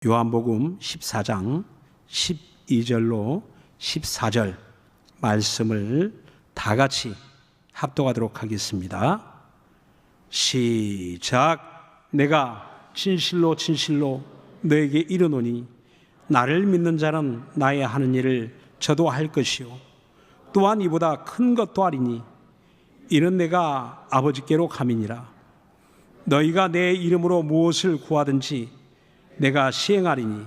요한복음 14장 12절로 14절 말씀을 다 같이 합독하도록 하겠습니다. 시작. 내가 진실로 진실로 너에게 이르노니 나를 믿는 자는 나의 하는 일을 저도 할 것이요 또한 이보다 큰 것도 하리니 이는 내가 아버지께로 감이니라. 너희가 내 이름으로 무엇을 구하든지 내가 시행하리니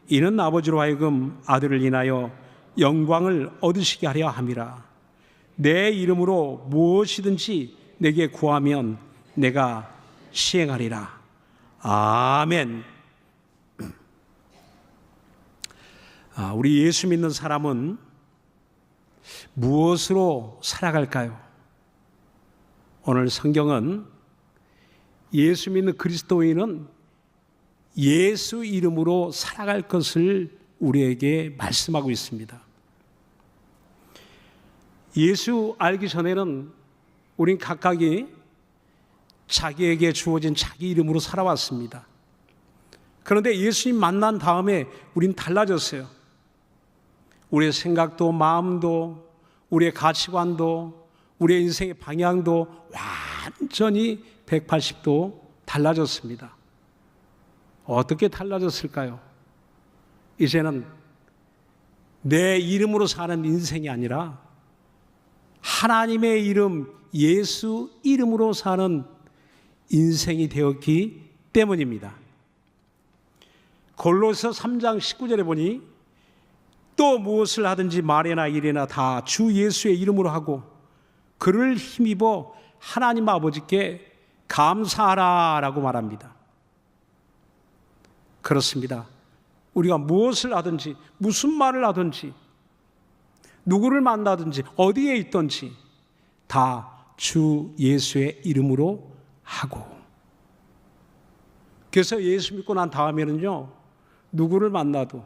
이는 아버지로 하여금 아들을 인하여 영광을 얻으시게 하려 함이라. 내 이름으로 무엇이든지 내게 구하면 내가 시행하리라. 아멘. 우리 예수 믿는 사람은 무엇으로 살아갈까요? 오늘 성경은 예수 믿는 그리스도인은 예수 이름으로 살아갈 것을 우리에게 말씀하고 있습니다. 예수 알기 전에는 우린 각각이 자기에게 주어진 자기 이름으로 살아왔습니다. 그런데 예수님 만난 다음에 우린 달라졌어요. 우리의 생각도 마음도 우리의 가치관도 우리의 인생의 방향도 완전히 180도 달라졌습니다. 어떻게 달라졌을까요? 이제는 내 이름으로 사는 인생이 아니라 하나님의 이름 예수 이름으로 사는 인생이 되었기 때문입니다. 골로새 3장 19절에 보니 또 무엇을 하든지 말이나 일이나 다 주 예수의 이름으로 하고 그를 힘입어 하나님 아버지께 감사하라라고 말합니다. 그렇습니다. 우리가 무엇을 하든지 무슨 말을 하든지 누구를 만나든지 어디에 있든지 다 주 예수의 이름으로 하고, 그래서 예수 믿고 난 다음에는요, 누구를 만나도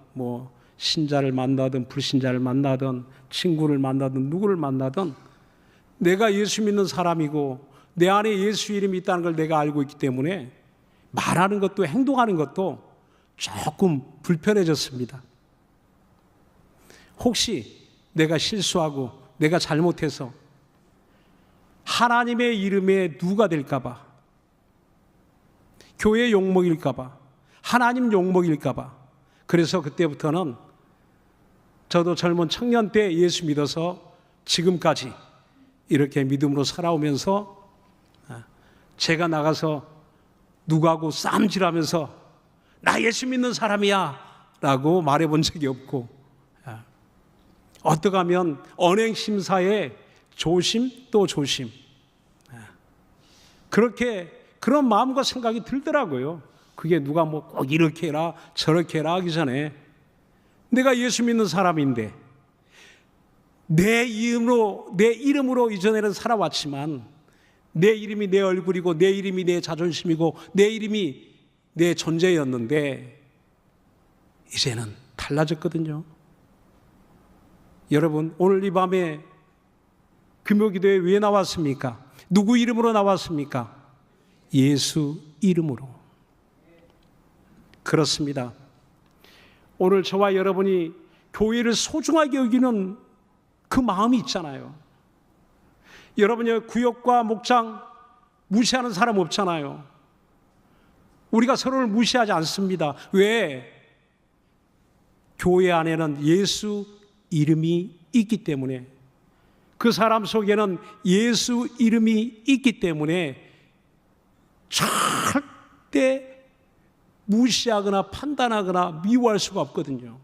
신자를 만나든 불신자를 만나든 친구를 만나든 누구를 만나든 내가 예수 믿는 사람이고 내 안에 예수 이름이 있다는 걸 내가 알고 있기 때문에 말하는 것도 행동하는 것도 조금 불편해졌습니다. 혹시 내가 실수하고 내가 잘못해서 하나님의 이름에 누가 될까봐, 교회 욕먹일까봐, 하나님 욕먹일까봐, 그래서 그때부터는 저도 젊은 청년 때 예수 믿어서 지금까지 이렇게 믿음으로 살아오면서 제가 나가서 누구하고 싸움질하면서 나 예수 믿는 사람이야 라고 말해본 적이 없고, 어떻게 하면 언행심사에 조심 또 조심, 그런 마음과 생각이 들더라고요. 그게 누가 꼭 이렇게 해라 저렇게 해라 하기 전에 내가 예수 믿는 사람인데 내 이름으로 이전에는 살아왔지만 내 이름이 내 얼굴이고 내 이름이 내 자존심이고 내 이름이 내 존재였는데 이제는 달라졌거든요. 여러분, 오늘 이 밤에 금요기도에 왜 나왔습니까? 누구 이름으로 나왔습니까? 예수 이름으로. 그렇습니다. 오늘 저와 여러분이 교회를 소중하게 여기는 그 마음이 있잖아요. 여러분의 구역과 목장 무시하는 사람 없잖아요. 우리가 서로를 무시하지 않습니다. 왜? 교회 안에는 예수 이름이 있기 때문에, 그 사람 속에는 예수 이름이 있기 때문에 절대 무시하거나 판단하거나 미워할 수가 없거든요.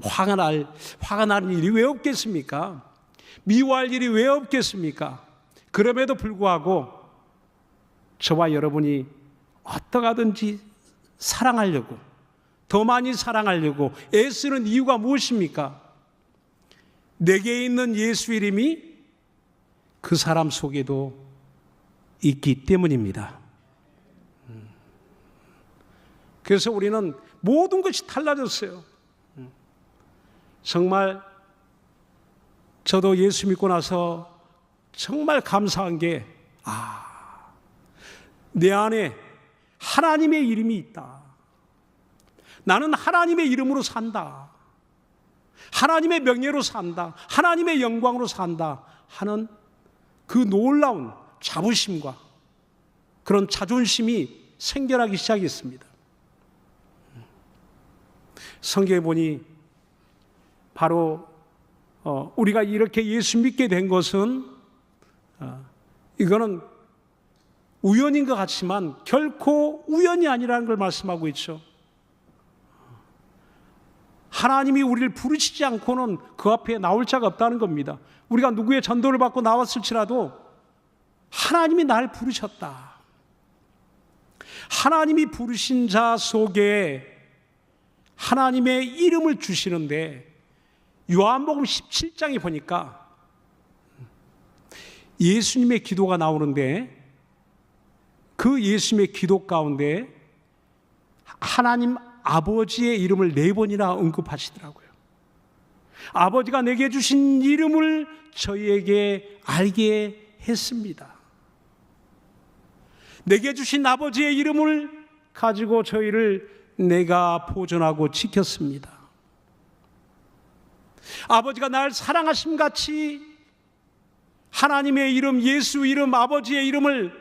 화가 나는 일이 왜 없겠습니까? 미워할 일이 왜 없겠습니까? 그럼에도 불구하고 저와 여러분이 어떻게 하든지 사랑하려고, 더 많이 사랑하려고 애쓰는 이유가 무엇입니까? 내게 있는 예수 이름이 그 사람 속에도 있기 때문입니다. 그래서 우리는 모든 것이 달라졌어요. 정말 저도 예수 믿고 나서 정말 감사한 게, 내 안에 하나님의 이름이 있다. 나는 하나님의 이름으로 산다. 하나님의 명예로 산다. 하나님의 영광으로 산다 하는 그 놀라운 자부심과 그런 자존심이 생겨나기 시작했습니다. 성경에 보니 바로 우리가 이렇게 예수 믿게 된 것은 이거는 우연인 것 같지만 결코 우연이 아니라는 걸 말씀하고 있죠. 하나님이 우리를 부르시지 않고는 그 앞에 나올 자가 없다는 겁니다. 우리가 누구의 전도를 받고 나왔을지라도 하나님이 날 부르셨다. 하나님이 부르신 자 속에 하나님의 이름을 주시는데 요한복음 17장에 보니까 예수님의 기도가 나오는데 그 예수님의 기도 가운데 하나님 아버지의 이름을 4번이나 언급하시더라고요. 아버지가 내게 주신 이름을 저희에게 알게 했습니다. 내게 주신 아버지의 이름을 가지고 저희를 내가 보존하고 지켰습니다. 아버지가 날 사랑하심 같이 하나님의 이름, 예수 이름, 아버지의 이름을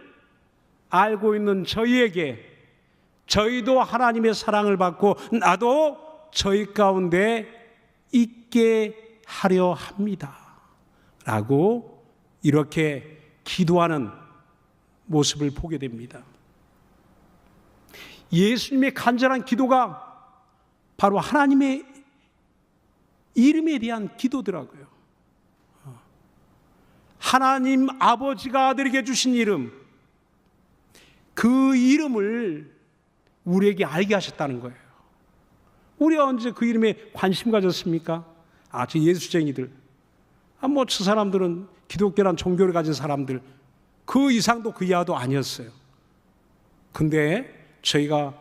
알고 있는 저희에게 저희도 하나님의 사랑을 받고 나도 저희 가운데 있게 하려 합니다. 라고 이렇게 기도하는 모습을 보게 됩니다. 예수님의 간절한 기도가 바로 하나님의 이름에 대한 기도더라고요. 하나님 아버지가 아들에게 주신 이름, 그 이름을 우리에게 알게 하셨다는 거예요. 우리가 언제 그 이름에 관심 가졌습니까? 저 예수쟁이들. 저 사람들은 기독교란 종교를 가진 사람들. 그 이상도 그 이하도 아니었어요. 근데 저희가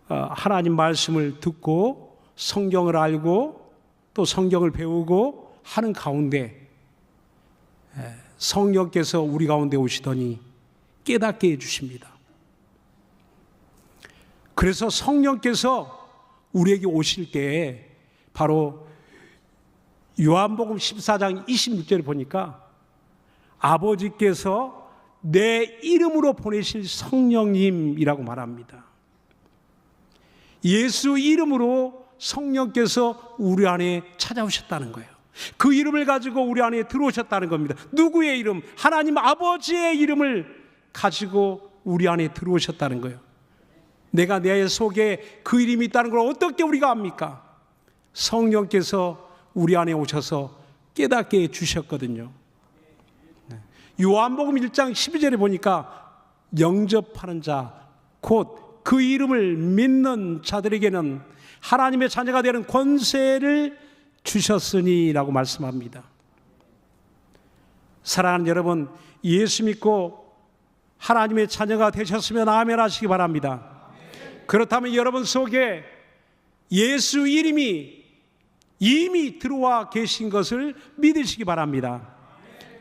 하나님 말씀을 듣고 성경을 알고 또 성경을 배우고 하는 가운데 성령께서 우리 가운데 오시더니 깨닫게 해주십니다. 그래서 성령께서 우리에게 오실 때 바로 요한복음 14장 26절을 보니까 아버지께서 내 이름으로 보내실 성령님이라고 말합니다. 예수 이름으로 성령께서 우리 안에 찾아오셨다는 거예요. 그 이름을 가지고 우리 안에 들어오셨다는 겁니다. 누구의 이름? 하나님 아버지의 이름을 가지고 우리 안에 들어오셨다는 거예요. 내가 내 속에 그 이름이 있다는 걸 어떻게 우리가 압니까? 성령께서 우리 안에 오셔서 깨닫게 해주셨거든요. 요한복음 1장 12절에 보니까 영접하는 자, 곧 그 이름을 믿는 자들에게는 하나님의 자녀가 되는 권세를 주셨으니 라고 말씀합니다. 사랑하는 여러분, 예수 믿고 하나님의 자녀가 되셨으면 아멘 하시기 바랍니다. 그렇다면 여러분 속에 예수 이름이 이미 들어와 계신 것을 믿으시기 바랍니다.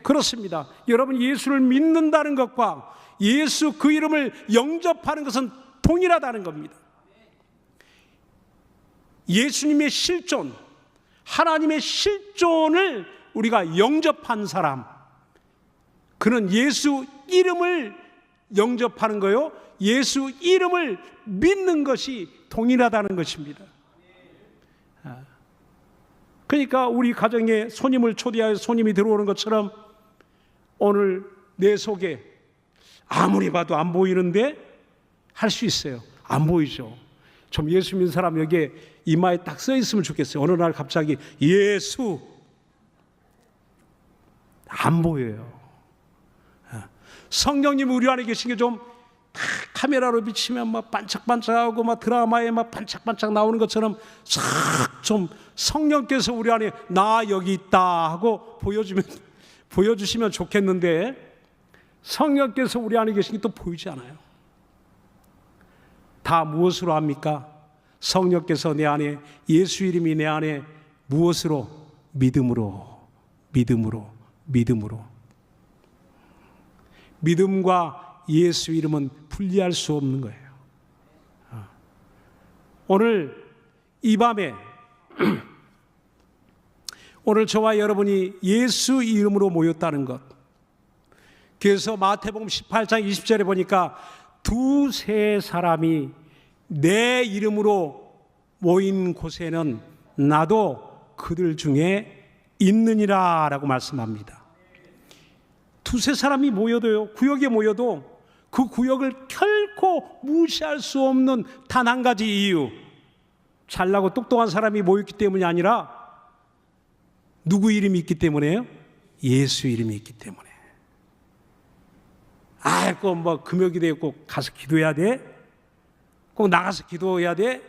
그렇습니다. 여러분 예수를 믿는다는 것과 예수 그 이름을 영접하는 것은 동일하다는 겁니다. 예수님의 실존, 하나님의 실존을 우리가 영접한 사람, 그는 예수 이름을 영접하는 거요, 예수 이름을 믿는 것이 동일하다는 것입니다. 그러니까 우리 가정에 손님을 초대하여 손님이 들어오는 것처럼 오늘 내 속에 아무리 봐도 안 보이는데 할 수 있어요. 안 보이죠. 좀 예수 믿는 사람 여기에 이마에 딱 써 있으면 좋겠어요. 어느 날 갑자기 예수 안 보여요. 성령님 우리 안에 계신 게 좀 카메라로 비치면 막 반짝반짝하고 막 드라마에 막 반짝반짝 나오는 것처럼 싹 좀 성령께서 우리 안에 나 여기 있다 하고 보여주시면 좋겠는데 성령께서 우리 안에 계신 게 또 보이지 않아요. 다 무엇으로 합니까? 성령께서 내 안에, 예수 이름이 내 안에 무엇으로? 믿음으로. 믿음과 예수 이름은 분리할 수 없는 거예요. 오늘 이 밤에 오늘 저와 여러분이 예수 이름으로 모였다는 것, 그래서 마태복음 18장 20절에 보니까 두세 사람이 내 이름으로 모인 곳에는 나도 그들 중에 있느니라 라고 말씀합니다. 두세 사람이 모여도요, 구역에 모여도 그 구역을 결코 무시할 수 없는 단 한 가지 이유, 잘나고 똑똑한 사람이 모였기 때문이 아니라 누구 이름이 있기 때문에요? 예수 이름이 있기 때문에. 꼭 뭐 금요기도에 꼭 가서 기도해야 돼? 꼭 나가서 기도해야 돼?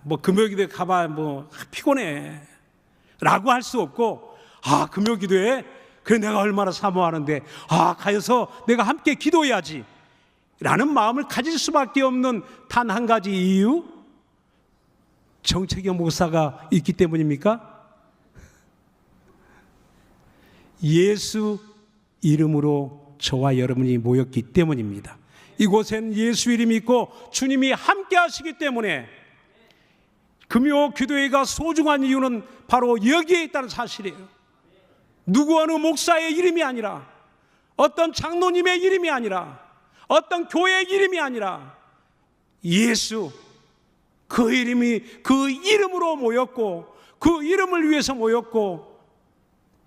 뭐 금요기도에 가봐 뭐 피곤해 라고 할 수 없고, 금요기도에 그래 내가 얼마나 사모하는데 가서 내가 함께 기도해야지 라는 마음을 가질 수밖에 없는 단 한 가지 이유, 정책영 목사가 있기 때문입니까? 예수 이름으로 저와 여러분이 모였기 때문입니다. 이곳엔 예수 이름이 있고 주님이 함께 하시기 때문에 금요 기도회가 소중한 이유는 바로 여기에 있다는 사실이에요. 누구 어느 목사의 이름이 아니라, 어떤 장로님의 이름이 아니라, 어떤 교회의 이름이 아니라 예수, 그 이름이 그 이름으로 모였고 그 이름을 위해서 모였고,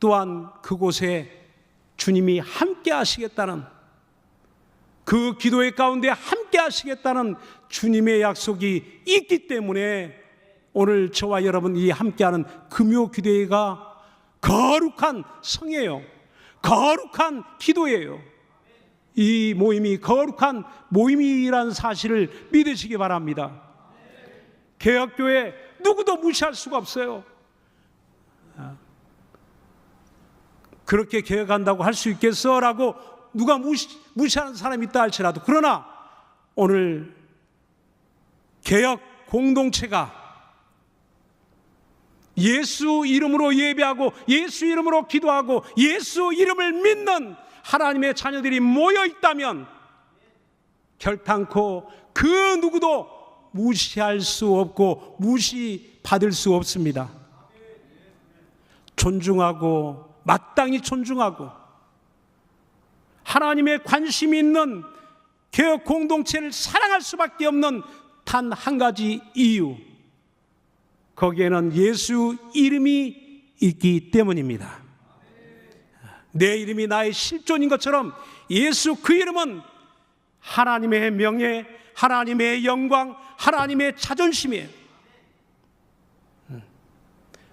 또한 그곳에 주님이 함께 하시겠다는, 그 기도회 가운데 함께 하시겠다는 주님의 약속이 있기 때문에 오늘 저와 여러분 이 함께하는 금요 기도회가 거룩한 성이에요. 거룩한 기도예요. 이 모임이 거룩한 모임이라는 사실을 믿으시기 바랍니다. 개혁교회 누구도 무시할 수가 없어요. 그렇게 개혁한다고 할 수 있겠어? 라고 누가 무시하는 사람이 있다 할지라도, 그러나 오늘 개혁 공동체가 예수 이름으로 예배하고 예수 이름으로 기도하고 예수 이름을 믿는 하나님의 자녀들이 모여 있다면 결탄코 그 누구도 무시할 수 없고 무시받을 수 없습니다. 존중하고 마땅히 존중하고 하나님의 관심이 있는 개혁 공동체를 사랑할 수밖에 없는 단 한 가지 이유, 거기에는 예수 이름이 있기 때문입니다. 내 이름이 나의 실존인 것처럼 예수 그 이름은 하나님의 명예, 하나님의 영광, 하나님의 자존심이에요.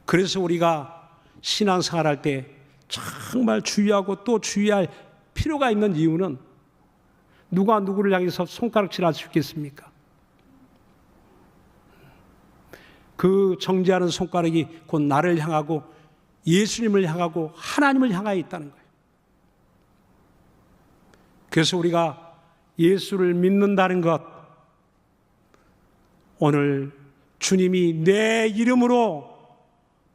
그래서 우리가 신앙생활할 때 정말 주의하고 또 주의할 필요가 있는 이유는, 누가 누구를 향해서 손가락질할 수 있겠습니까? 그 정죄하는 손가락이 곧 나를 향하고 예수님을 향하고 하나님을 향하여 있다는 거예요. 그래서 우리가 예수를 믿는다는 것, 오늘 주님이 내 이름으로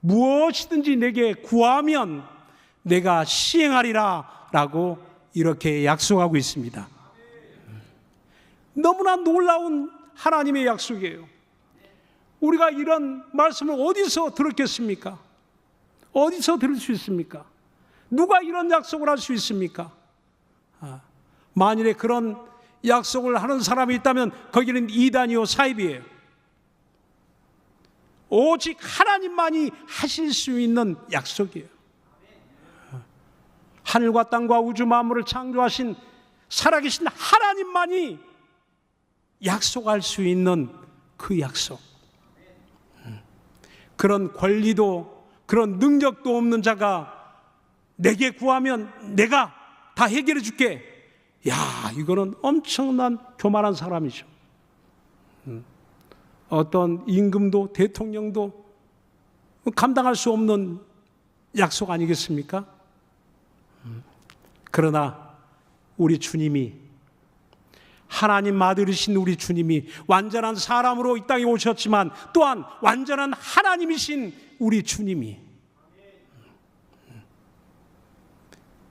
무엇이든지 내게 구하면 내가 시행하리라 라고 이렇게 약속하고 있습니다. 너무나 놀라운 하나님의 약속이에요. 우리가 이런 말씀을 어디서 들었겠습니까? 어디서 들을 수 있습니까? 누가 이런 약속을 할 수 있습니까? 만일에 그런 약속을 하는 사람이 있다면 거기는 이단이요 사입이에요. 오직 하나님만이 하실 수 있는 약속이에요. 하늘과 땅과 우주 만물을 창조하신 살아계신 하나님만이 약속할 수 있는 그 약속, 그런 권리도 그런 능력도 없는 자가 내게 구하면 내가 다 해결해 줄게, 이거는 엄청난 교만한 사람이죠. 어떤 임금도 대통령도 감당할 수 없는 약속 아니겠습니까? 그러나 우리 주님이, 하나님 아들이신 우리 주님이 완전한 사람으로 이 땅에 오셨지만 또한 완전한 하나님이신 우리 주님이,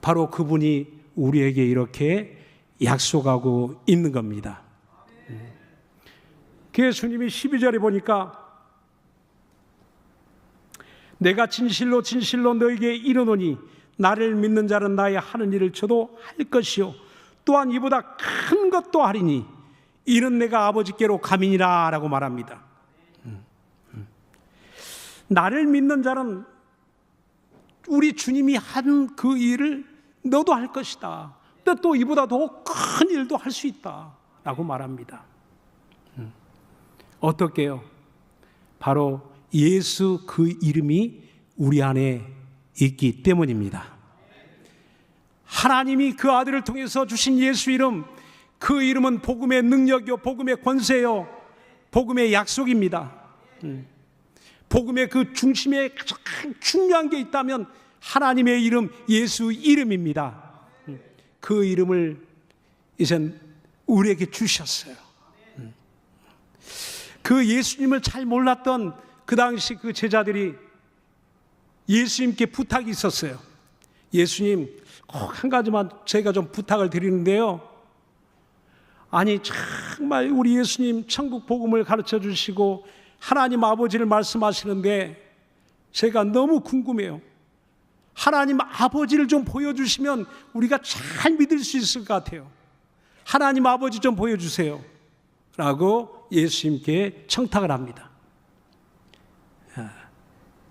바로 그분이 우리에게 이렇게 약속하고 있는 겁니다. 예수님이 12절에 보니까 내가 진실로 진실로 너에게 이르노니 나를 믿는 자는 나의 하는 일을 저도 할 것이요 또한 이보다 큰 것도 하리니 이는 내가 아버지께로 감이니라 라고 말합니다. 나를 믿는 자는 우리 주님이 한 그 일을 너도 할 것이다. 또 이보다 더 큰 일도 할 수 있다 라고 말합니다. 어떻게요? 바로 예수 그 이름이 우리 안에 있기 때문입니다. 하나님이 그 아들을 통해서 주신 예수 이름, 그 이름은 복음의 능력이요 복음의 권세요 복음의 약속입니다. 복음의 그 중심에 가장 중요한 게 있다면 하나님의 이름 예수 이름입니다. 그 이름을 이젠 우리에게 주셨어요. 그 예수님을 잘 몰랐던 그 당시 그 제자들이 예수님께 부탁이 있었어요. 예수님, 꼭 한 가지만 제가 좀 부탁을 드리는데요. 아니 정말 우리 예수님 천국 복음을 가르쳐 주시고 하나님 아버지를 말씀하시는데 제가 너무 궁금해요. 하나님 아버지를 좀 보여주시면 우리가 잘 믿을 수 있을 것 같아요. 하나님 아버지 좀 보여주세요 라고 예수님께 청탁을 합니다.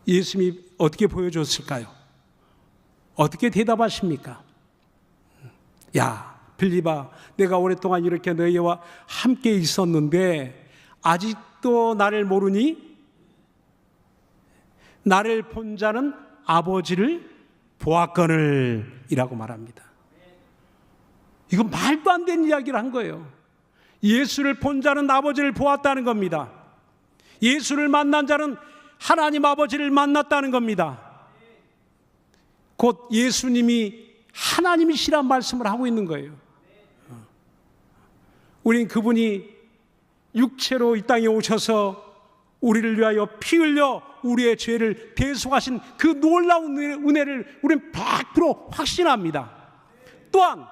예수님이 어떻게 보여줬을까요? 어떻게 대답하십니까? 야 빌립아, 내가 오랫동안 이렇게 너희와 함께 있었는데 아직도 나를 모르니? 나를 본 자는 아버지를 보았거늘 이라고 말합니다. 이건 말도 안 되는 이야기를 한 거예요. 예수를 본 자는 아버지를 보았다는 겁니다. 예수를 만난 자는 하나님 아버지를 만났다는 겁니다. 곧 예수님이 하나님이시란 말씀을 하고 있는 거예요. 우린 그분이 육체로 이 땅에 오셔서 우리를 위하여 피 흘려 우리의 죄를 대속하신 그 놀라운 은혜를 우리는 100% 확신합니다. 또한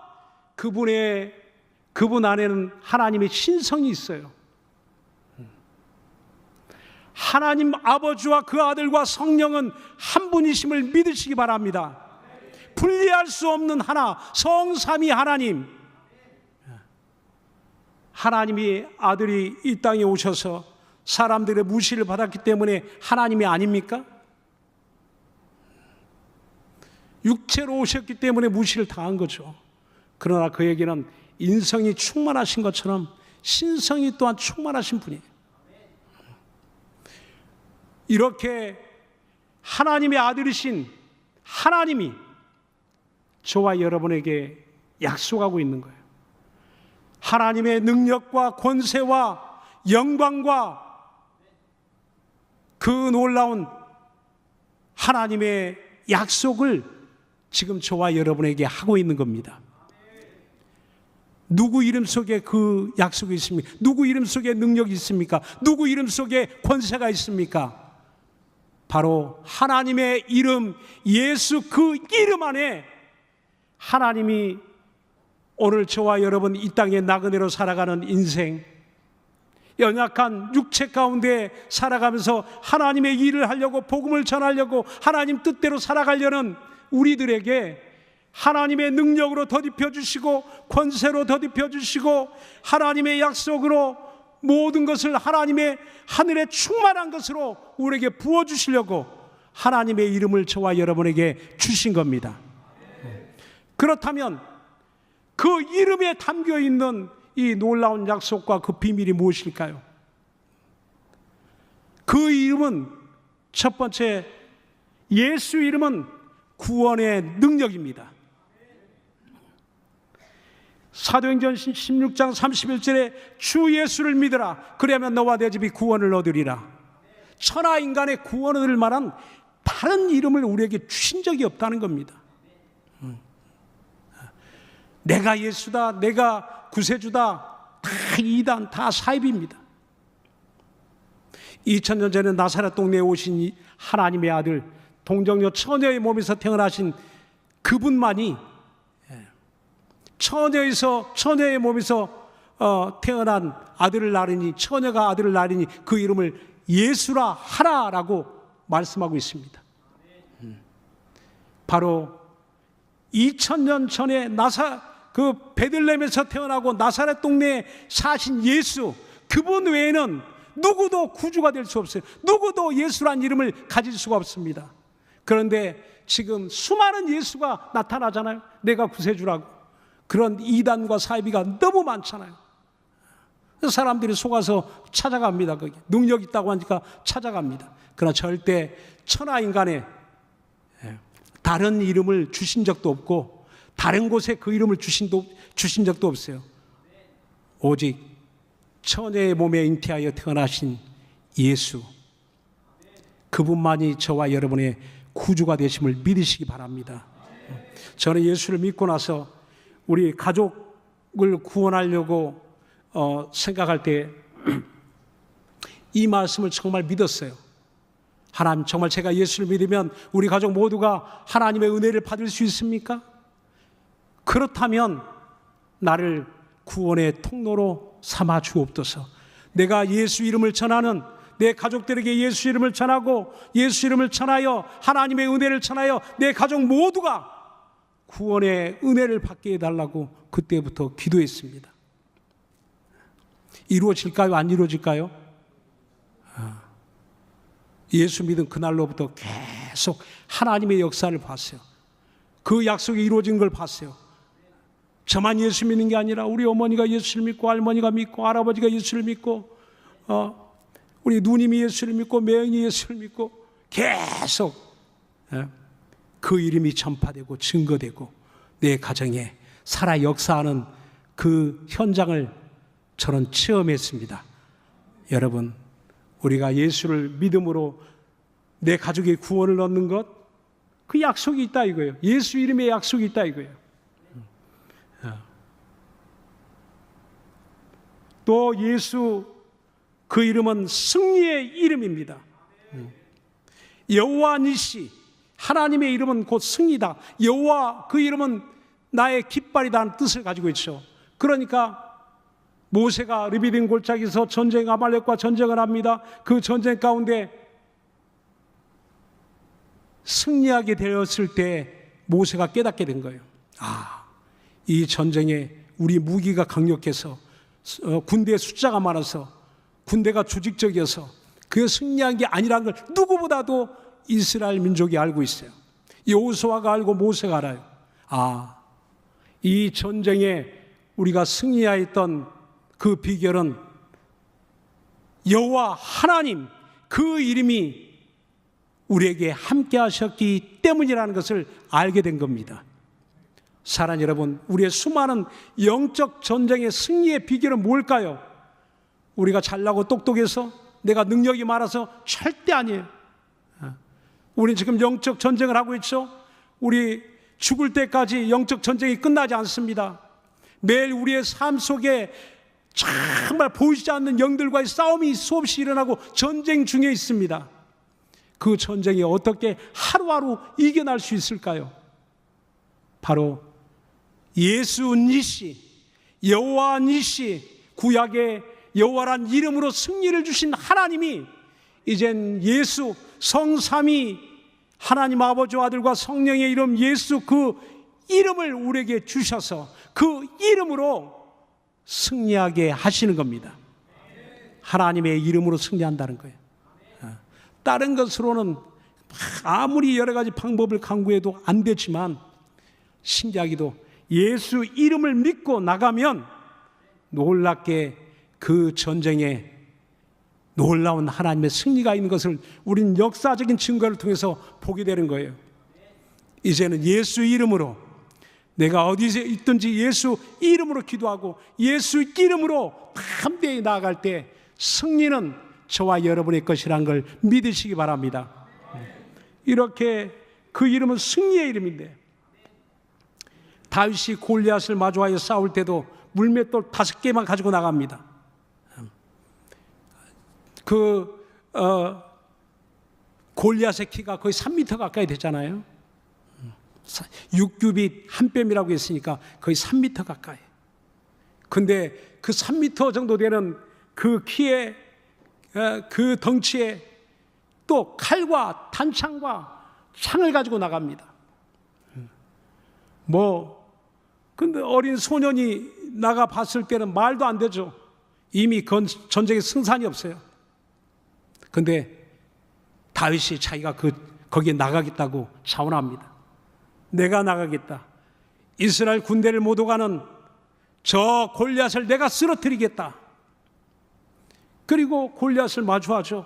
그분 안에는 하나님의 신성이 있어요. 하나님 아버지와 그 아들과 성령은 한 분이심을 믿으시기 바랍니다. 분리할 수 없는 하나, 성삼위 하나님. 하나님이 아들이 이 땅에 오셔서 사람들의 무시를 받았기 때문에 하나님이 아닙니까? 육체로 오셨기 때문에 무시를 당한 거죠. 그러나 그에게는 인성이 충만하신 것처럼 신성이 또한 충만하신 분이에요. 이렇게 하나님의 아들이신 하나님이 저와 여러분에게 약속하고 있는 거예요. 하나님의 능력과 권세와 영광과 그 놀라운 하나님의 약속을 지금 저와 여러분에게 하고 있는 겁니다. 누구 이름 속에 그 약속이 있습니까? 누구 이름 속에 능력이 있습니까? 누구 이름 속에 권세가 있습니까? 바로 하나님의 이름 예수 그 이름 안에 하나님이 오늘 저와 여러분 이 땅에 나그네로 살아가는 인생, 연약한 육체 가운데 살아가면서 하나님의 일을 하려고 복음을 전하려고 하나님 뜻대로 살아가려는 우리들에게 하나님의 능력으로 덧입혀 주시고 권세로 덧입혀 주시고 하나님의 약속으로 모든 것을 하나님의 하늘에 충만한 것으로 우리에게 부어주시려고 하나님의 이름을 저와 여러분에게 주신 겁니다. 그렇다면 그 이름에 담겨있는 이 놀라운 약속과 그 비밀이 무엇일까요? 그 이름은 첫 번째, 예수 이름은 구원의 능력입니다. 사도행전 16장 31절에 주 예수를 믿으라 그러면 너와 내 집이 구원을 얻으리라. 천하 인간의 구원을 얻을 만한 다른 이름을 우리에게 주신 적이 없다는 겁니다. 내가 예수다, 내가 구세주다, 다 이단, 다 사입입니다. 2000년 전에 나사렛 동네에 오신 하나님의 아들, 동정녀 처녀의 몸에서 태어나신 그분만이 처녀의 몸에서 태어난 아들을 낳으니, 처녀가 아들을 낳으니 그 이름을 예수라 하라라고 말씀하고 있습니다. 바로 2000년 전에 베들레헴에서 태어나고 나사렛 동네에 사신 예수, 그분 외에는 누구도 구주가 될 수 없어요. 누구도 예수란 이름을 가질 수가 없습니다. 그런데 지금 수많은 예수가 나타나잖아요. 내가 구세주라고. 그런 이단과 사이비가 너무 많잖아요. 사람들이 속아서 찾아갑니다. 거기 능력 있다고 하니까 찾아갑니다. 그러나 절대 천하인간에 다른 이름을 주신 적도 없고 다른 곳에 그 이름을 주신 적도 없어요. 오직 처녀의 몸에 잉태하여 태어나신 예수, 그분만이 저와 여러분의 구주가 되심을 믿으시기 바랍니다. 저는 예수를 믿고 나서 우리 가족을 구원하려고 생각할 때 이 말씀을 정말 믿었어요. 하나님, 정말 제가 예수를 믿으면 우리 가족 모두가 하나님의 은혜를 받을 수 있습니까? 그렇다면 나를 구원의 통로로 삼아 주옵소서. 내가 예수 이름을 전하는, 내 가족들에게 예수 이름을 전하고 예수 이름을 전하여 하나님의 은혜를 전하여 내 가족 모두가 구원의 은혜를 받게 해달라고 그때부터 기도했습니다. 이루어질까요? 안 이루어질까요? 예수 믿은 그날로부터 계속 하나님의 역사를 봤어요. 그 약속이 이루어진 걸 봤어요. 저만 예수 믿는 게 아니라 우리 어머니가 예수를 믿고, 할머니가 믿고, 할아버지가 예수를 믿고, 우리 누님이 예수를 믿고, 매형이 예수를 믿고, 계속 그 이름이 전파되고 증거되고 내 가정에 살아 역사하는 그 현장을 저는 체험했습니다. 여러분, 우리가 예수를 믿음으로 내 가족의 구원을 얻는 것, 그 약속이 있다 이거예요. 예수 이름의 약속이 있다 이거예요. 또 예수, 그 이름은 승리의 이름입니다. 여호와 니시, 하나님의 이름은 곧 승리다. 여호와, 그 이름은 나의 깃발이다는 뜻을 가지고 있죠. 그러니까 모세가 르비딤 골짜기에서 아말렉과 전쟁을 합니다. 그 전쟁 가운데 승리하게 되었을 때 모세가 깨닫게 된 거예요. 이 전쟁에 우리 무기가 강력해서, 군대의 숫자가 많아서, 군대가 조직적이어서 그게 승리한 게 아니라는 걸 누구보다도 이스라엘 민족이 알고 있어요. 여호수아가 알고 모세가 알아요. 이 전쟁에 우리가 승리하였던 그 비결은 여호와 하나님, 그 이름이 우리에게 함께 하셨기 때문이라는 것을 알게 된 겁니다. 사랑 여러분, 우리의 수많은 영적 전쟁의 승리의 비결은 뭘까요? 우리가 잘나고 똑똑해서, 내가 능력이 많아서 절대 아니에요. 우리는 지금 영적 전쟁을 하고 있죠. 우리 죽을 때까지 영적 전쟁이 끝나지 않습니다. 매일 우리의 삶 속에 정말 보이지 않는 영들과의 싸움이 수없이 일어나고 전쟁 중에 있습니다. 그 전쟁이 어떻게 하루하루 이겨날 수 있을까요? 바로 예수 니시, 여호와 니시, 구약의 여호와란 이름으로 승리를 주신 하나님이 이젠 예수, 성삼위 하나님 아버지와 아들과 성령의 이름 예수, 그 이름을 우리에게 주셔서 그 이름으로 승리하게 하시는 겁니다. 하나님의 이름으로 승리한다는 거예요. 다른 것으로는 아무리 여러 가지 방법을 강구해도 안 되지만, 신기하게도 예수 이름을 믿고 나가면 놀랍게 그 전쟁에 놀라운 하나님의 승리가 있는 것을 우리는 역사적인 증거를 통해서 보게 되는 거예요. 이제는 예수 이름으로, 내가 어디에 있든지 예수 이름으로 기도하고 예수 이름으로 담대히 나아갈 때 승리는 저와 여러분의 것이라는 걸 믿으시기 바랍니다. 이렇게 그 이름은 승리의 이름인데, 다윗이 골리앗을 마주하여 싸울 때도 물맷돌 5개만 가지고 나갑니다. 골리앗의 키가 거의 3m 가까이 되잖아요. 6규빗 한 뼘이라고 했으니까 거의 3m 가까이. 근데 그 3m 정도 되는 그 키에, 그 덩치에 또 칼과 단창과 창을 가지고 나갑니다. 근데 어린 소년이 나가 봤을 때는 말도 안 되죠. 이미 전쟁에 승산이 없어요. 근데 다윗이 자기가 거기에 나가겠다고 자원합니다. 내가 나가겠다. 이스라엘 군대를 못 오가는 저 골리앗을 내가 쓰러뜨리겠다. 그리고 골리앗을 마주하죠.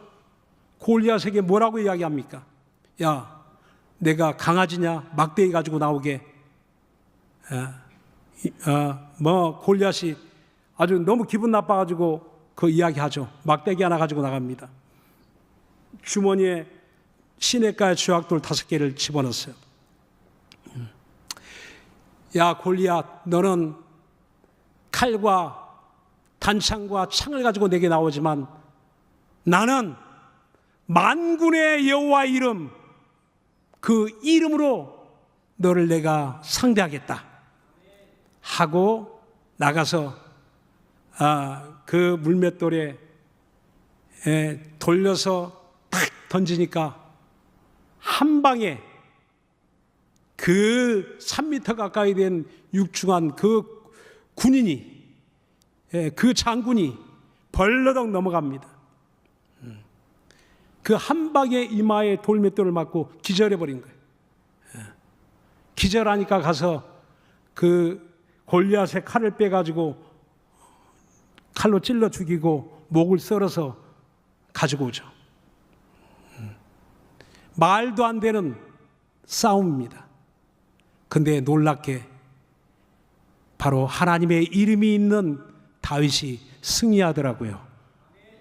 골리앗에게 뭐라고 이야기합니까? 야, 내가 강아지냐? 막대기 가지고 나오게. 골리앗이 아주 너무 기분 나빠가지고 그 이야기하죠. 막대기 하나 가지고 나갑니다. 주머니에 시냇가의 주약돌 5개를 집어넣었어요. 야, 골리앗, 너는 칼과 단창과 창을 가지고 내게 나오지만 나는 만군의 여호와 이름, 그 이름으로 너를 내가 상대하겠다 하고 나가서 그 물맷돌에 돌려서 탁 던지니까 한 방에 그 3m 가까이 된 육중한 그 군인이, 그 장군이 벌러덩 넘어갑니다. 그 한 방에 이마에 돌맷돌을 맞고 기절해버린 거예요. 기절하니까 가서 그 골리앗의 칼을 빼가지고 칼로 찔러 죽이고 목을 썰어서 가지고 오죠. 말도 안 되는 싸움입니다. 근데 놀랍게 바로 하나님의 이름이 있는 다윗이 승리하더라고요.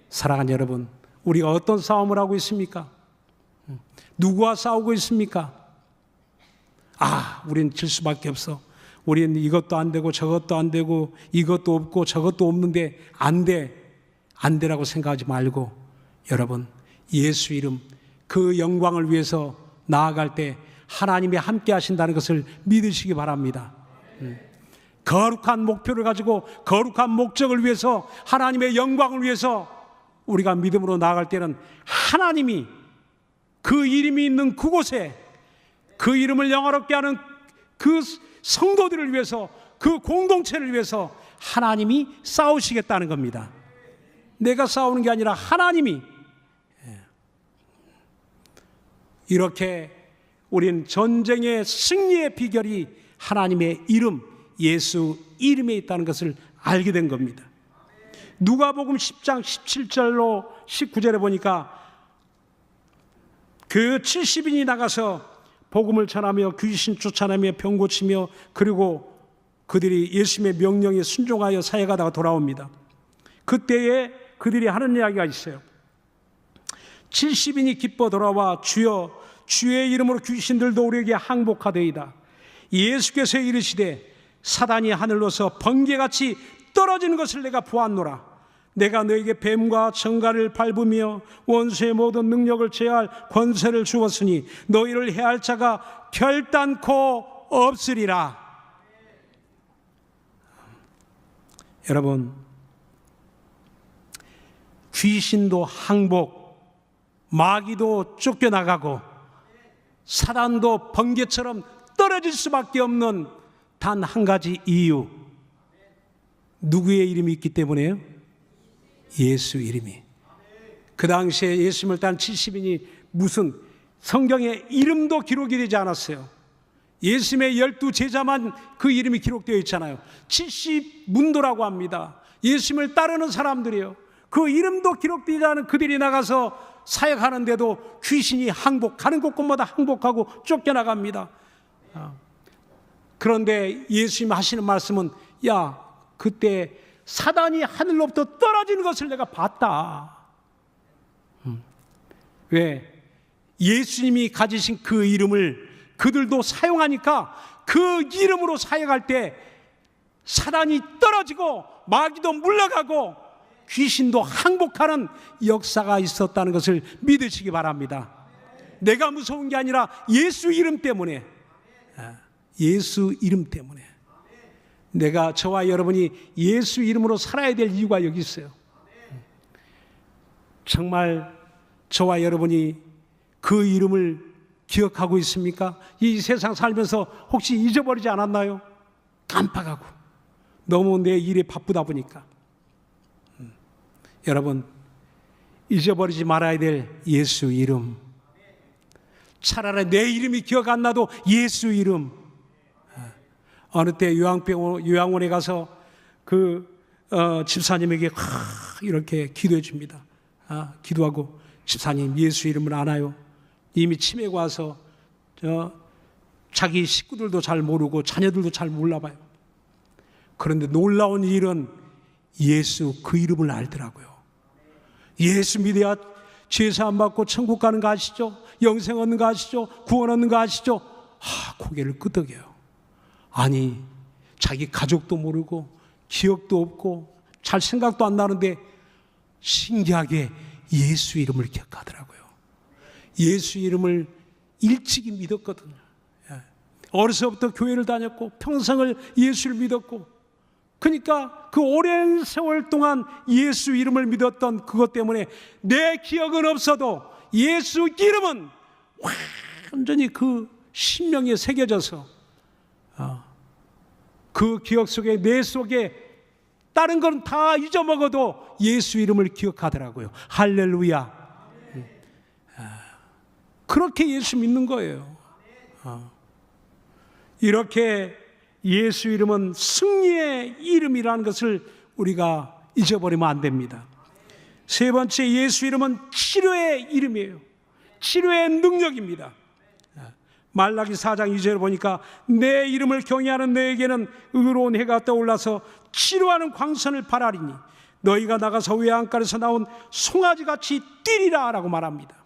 사랑하는 여러분, 우리가 어떤 싸움을 하고 있습니까? 누구와 싸우고 있습니까? 우린 질 수밖에 없어. 우린 이것도 안 되고 저것도 안 되고 이것도 없고 저것도 없는데 안 돼라고 생각하지 말고, 여러분, 예수 이름, 그 영광을 위해서 나아갈 때 하나님이 함께 하신다는 것을 믿으시기 바랍니다. 거룩한 목표를 가지고 거룩한 목적을 위해서, 하나님의 영광을 위해서 우리가 믿음으로 나아갈 때는 하나님이 그 이름이 있는 그곳에 그 이름을 영화롭게 하는 그 성도들을 위해서, 그 공동체를 위해서 하나님이 싸우시겠다는 겁니다. 내가 싸우는 게 아니라 하나님이. 이렇게 우린 전쟁의 승리의 비결이 하나님의 이름, 예수 이름에 있다는 것을 알게 된 겁니다. 누가복음 10장 17절로 19절에 보니까 그 70인이 나가서 복음을 전하며 귀신 쫓아내며 병 고치며, 그리고 그들이 예수님의 명령에 순종하여 사역하다가 돌아옵니다. 그때에 그들이 하는 이야기가 있어요. 70인이 기뻐 돌아와 주여, 주의 이름으로 귀신들도 우리에게 항복하되이다. 예수께서 이르시되 사단이 하늘로서 번개같이 떨어지는 것을 내가 보았노라. 내가 너에게 뱀과 정갈을 밟으며 원수의 모든 능력을 제할 권세를 주었으니 너희를 해할 자가 결단코 없으리라. 여러분, 귀신도 항복, 마귀도 쫓겨나가고 사단도 번개처럼 떨어질 수밖에 없는 단 한 가지 이유, 누구의 이름이 있기 때문에요? 예수 이름이. 그 당시에 예수님을 따른 70인이 무슨 성경에 이름도 기록이 되지 않았어요. 예수님의 12제자만 그 이름이 기록되어 있잖아요. 70문도라고 합니다. 예수님을 따르는 사람들이에요. 그 이름도 기록되지 않은 그들이 나가서 사역하는데도 귀신이 가는 곳곳마다 항복하고 쫓겨나갑니다. 그런데 예수님 하시는 말씀은, 야, 그때 사단이 하늘로부터 떨어지는 것을 내가 봤다. 왜? 예수님이 가지신 그 이름을 그들도 사용하니까 그 이름으로 사역할 때 사단이 떨어지고 마귀도 물러가고 귀신도 항복하는 역사가 있었다는 것을 믿으시기 바랍니다. 내가 무서운 게 아니라 예수 이름 때문에, 예수 이름 때문에. 저와 여러분이 예수 이름으로 살아야 될 이유가 여기 있어요. 정말 저와 여러분이 그 이름을 기억하고 있습니까? 이 세상 살면서 혹시 잊어버리지 않았나요? 깜빡하고 너무 내 일에 바쁘다 보니까. 여러분, 잊어버리지 말아야 될 예수 이름. 차라리 내 이름이 기억 안 나도 예수 이름. 어느 때 요양원에 가서 집사님에게 이렇게 기도해 줍니다. 기도하고, 집사님 예수 이름을 아나요? 이미 치매가 와서 자기 식구들도 잘 모르고 자녀들도 잘 몰라봐요. 그런데 놀라운 일은 예수 그 이름을 알더라고요. 예수 믿어야 죄사함 받고 천국 가는 거 아시죠? 영생 얻는 거 아시죠? 구원 얻는 거 아시죠? 고개를 끄덕여요. 아니, 자기 가족도 모르고 기억도 없고 잘 생각도 안 나는데 신기하게 예수 이름을 기억하더라고요. 예수 이름을 일찍이 믿었거든요. 어려서부터 교회를 다녔고 평생을 예수를 믿었고, 그러니까 그 오랜 세월 동안 예수 이름을 믿었던 그것 때문에 내 기억은 없어도 예수 이름은 완전히 그 심령에 새겨져서 그 기억 속에, 내 속에 다른 건 다 잊어먹어도 예수 이름을 기억하더라고요. 할렐루야. 그렇게 예수 믿는 거예요. 이렇게 예수 이름은 승리의 이름이라는 것을 우리가 잊어버리면 안 됩니다. 세 번째, 예수 이름은 치료의 이름이에요. 치료의 능력입니다. 말라기 4장 2절을 보니까 내 이름을 경외하는 너에게는 의로운 해가 떠올라서 치료하는 광선을 발하리니 너희가 나가서 외양간에서 나온 송아지같이 뛰리라 라고 말합니다.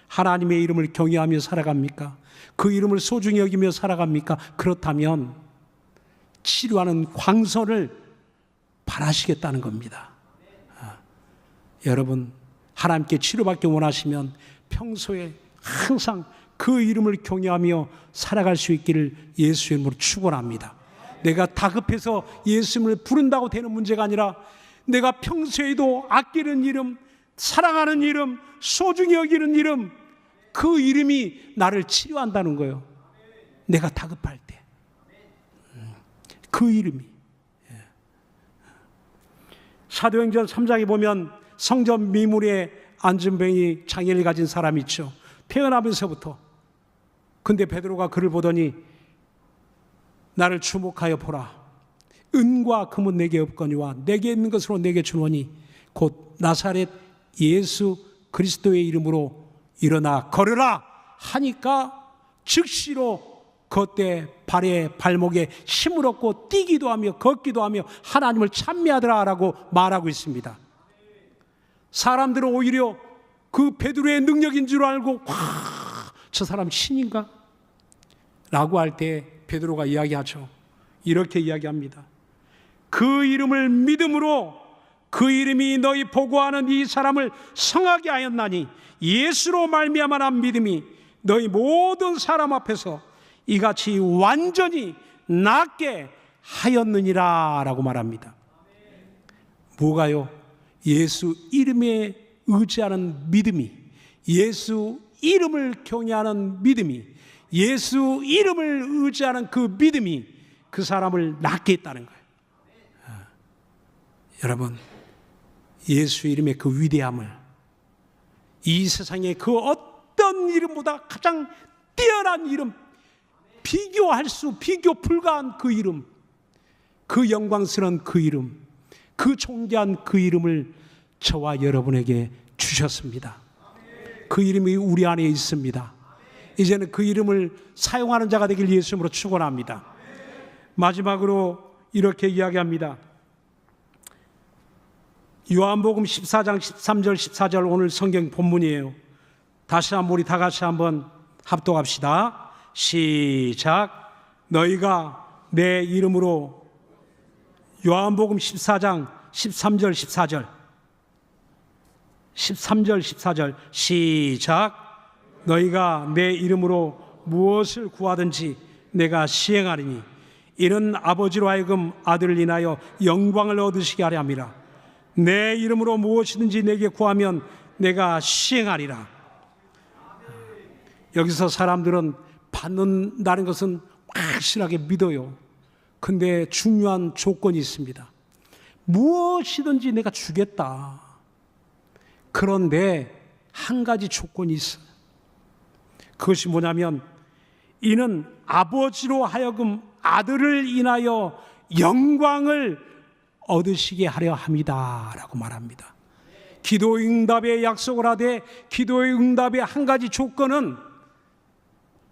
하나님의 이름을 경외하며 살아갑니까? 그 이름을 소중히 여기며 살아갑니까? 그렇다면 치료하는 광선을 발하시겠다는 겁니다. 여러분, 하나님께 치료받기 원하시면 평소에 항상 그 이름을 경외하며 살아갈 수 있기를 예수 이름으로 축원합니다. 내가 다급해서 예수 이름을 부른다고 되는 문제가 아니라 내가 평소에도 아끼는 이름, 사랑하는 이름, 소중히 여기는 이름, 그 이름이 나를 치료한다는 거예요. 내가 다급할 때 그 이름이. 사도행전 3장에 보면 성전 미물에 앉은 병이 장애를 가진 사람이 있죠. 태어나면서부터. 근데 베드로가 그를 보더니 나를 주목하여 보라. 은과 금은 내게 없거니와 내게 있는 것으로 내게 주노니 곧 나사렛 예수 그리스도의 이름으로 일어나 걸으라 하니까 즉시로 그때 발목에 힘을 얻고 뛰기도 하며 걷기도 하며 하나님을 찬미하더라라고 말하고 있습니다. 사람들은 오히려 그 베드로의 능력인 줄 알고 저 사람 신인가? 라고 할 때 베드로가 이야기하죠. 이렇게 이야기합니다. 그 이름을 믿음으로 그 이름이 너희 보고하는 이 사람을 성하게 하였나니 예수로 말미암아 난 믿음이 너희 모든 사람 앞에서 이같이 완전히 낫게 하였느니라 라고 말합니다. 뭐가요? 예수 이름에 의지하는 믿음이, 예수 이름을 경외하는 믿음이, 예수 이름을 의지하는 그 믿음이 그 사람을 낫게 했다는 거예요. 여러분, 예수 이름의 그 위대함을 이 세상의 그 어떤 이름보다 가장 뛰어난 이름, 비교 불가한 그 이름, 그 영광스러운 그 이름, 그 존귀한 그 이름을 저와 여러분에게 주셨습니다. 그 이름이 우리 안에 있습니다. 이제는 그 이름을 사용하는 자가 되길 예수 이름으로 축원합니다. 마지막으로 이렇게 이야기합니다. 요한복음 14장 13절 14절 오늘 성경 본문이에요. 다시 한번 우리 다 같이 한번 합독합시다. 시작. 너희가 내 이름으로, 요한복음 14장 13절 14절 13절 14절 시작. 너희가 내 이름으로 무엇을 구하든지 내가 시행하리니 이는 아버지로 하여금 아들을 인하여 영광을 얻으시게 하려 함이라. 내 이름으로 무엇이든지 내게 구하면 내가 시행하리라. 여기서 사람들은 받는다는 것은 확실하게 믿어요. 근데 중요한 조건이 있습니다. 무엇이든지 내가 주겠다. 그런데 한 가지 조건이 있어요. 그것이 뭐냐면 이는 아버지로 하여금 아들을 인하여 영광을 얻으시게 하려 함이다 라고 말합니다. 기도의 응답에 약속을 하되 기도의 응답의 한 가지 조건은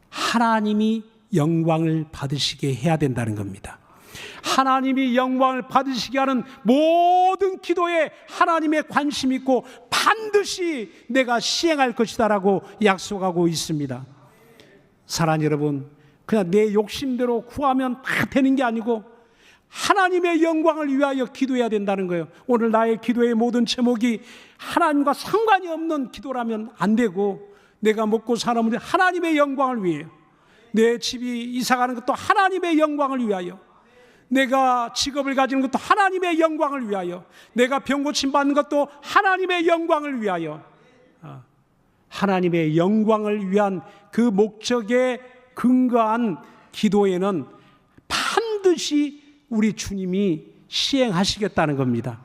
하나님이 영광을 받으시게 해야 된다는 겁니다. 하나님이 영광을 받으시게 하는 모든 기도에 하나님의 관심이 있고 반드시 내가 시행할 것이다 라고 약속하고 있습니다. 사랑하는 여러분, 그냥 내 욕심대로 구하면 다 되는 게 아니고 하나님의 영광을 위하여 기도해야 된다는 거예요. 오늘 나의 기도의 모든 제목이 하나님과 상관이 없는 기도라면 안 되고, 내가 먹고 사는 문제 하나님의 영광을 위해요. 내 집이 이사가는 것도 하나님의 영광을 위하여, 내가 직업을 가지는 것도 하나님의 영광을 위하여, 내가 병 고침 받는 것도 하나님의 영광을 위하여, 하나님의 영광을 위한 그 목적에 근거한 기도에는 반드시 우리 주님이 시행하시겠다는 겁니다.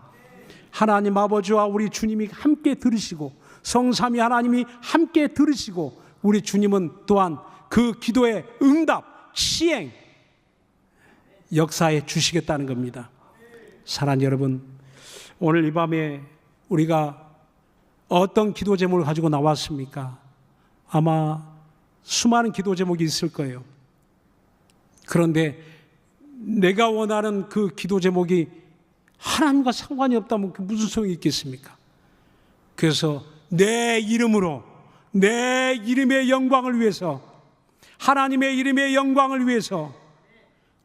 하나님 아버지와 우리 주님이 함께 들으시고 성삼위 하나님이 함께 들으시고 우리 주님은 또한 그 기도의 응답, 시행, 역사해 주시겠다는 겁니다. 사랑하는 여러분, 오늘 이 밤에 우리가 어떤 기도 제목을 가지고 나왔습니까? 아마 수많은 기도 제목이 있을 거예요. 그런데 내가 원하는 그 기도 제목이 하나님과 상관이 없다면 무슨 소용이 있겠습니까? 그래서 내 이름으로, 내 이름의 영광을 위해서, 하나님의 이름의 영광을 위해서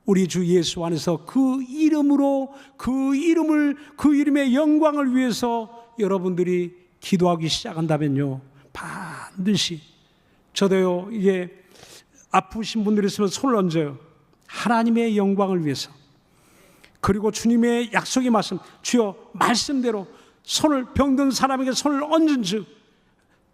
우리 주 예수 안에서 그 이름으로, 그 이름의 영광을 위해서 여러분들이 기도하기 시작한다면요, 반드시, 저도요, 이게 아프신 분들이 있으면 손을 얹어요. 하나님의 영광을 위해서. 그리고 주님의 약속의 말씀, 주여 말씀대로 손을, 병든 사람에게 손을 얹은 즉,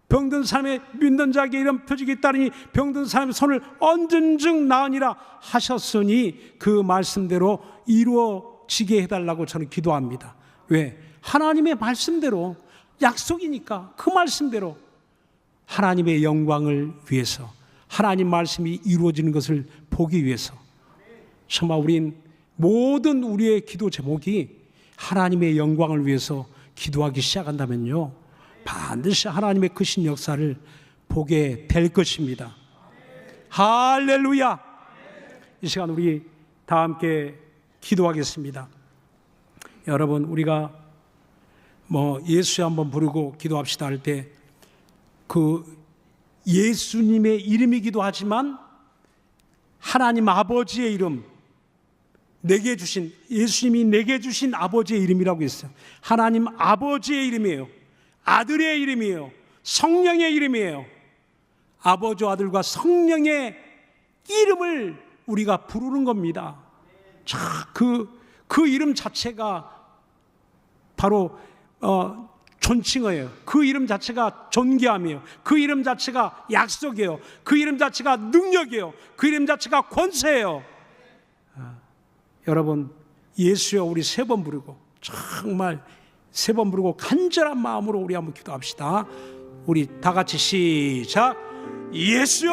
병든 사람의 믿는 자에게 이런 표적이 있다니 병든 사람의 손을 얹은 즉 나으니라 하셨으니 그 말씀대로 이루어지게 해달라고 저는 기도합니다. 왜? 하나님의 말씀대로, 약속이니까 그 말씀대로 하나님의 영광을 위해서, 하나님 말씀이 이루어지는 것을 보기 위해서. 정말 우린 모든 우리의 기도 제목이 하나님의 영광을 위해서 기도하기 시작한다면요, 반드시 하나님의 크신 역사를 보게 될 것입니다. 할렐루야. 이 시간 우리 다 함께 기도하겠습니다. 여러분, 우리가 예수 한번 부르고 기도합시다 할 때 그 예수님의 이름이기도 하지만 하나님 아버지의 이름, 내게 주신, 예수님이 내게 주신 아버지의 이름이라고 했어요. 하나님 아버지의 이름이에요. 아들의 이름이에요. 성령의 이름이에요. 아버지와 아들과 성령의 이름을 우리가 부르는 겁니다. 그 이름 자체가 바로 존칭어예요. 그 이름 자체가 존귀함이에요. 그 이름 자체가 약속이에요. 그 이름 자체가 능력이에요. 그 이름 자체가 권세예요. 여러분, 예수여 우리 3번 부르고, 정말 3번 부르고 간절한 마음으로 우리 한번 기도합시다. 우리 다 같이 시작. 예수여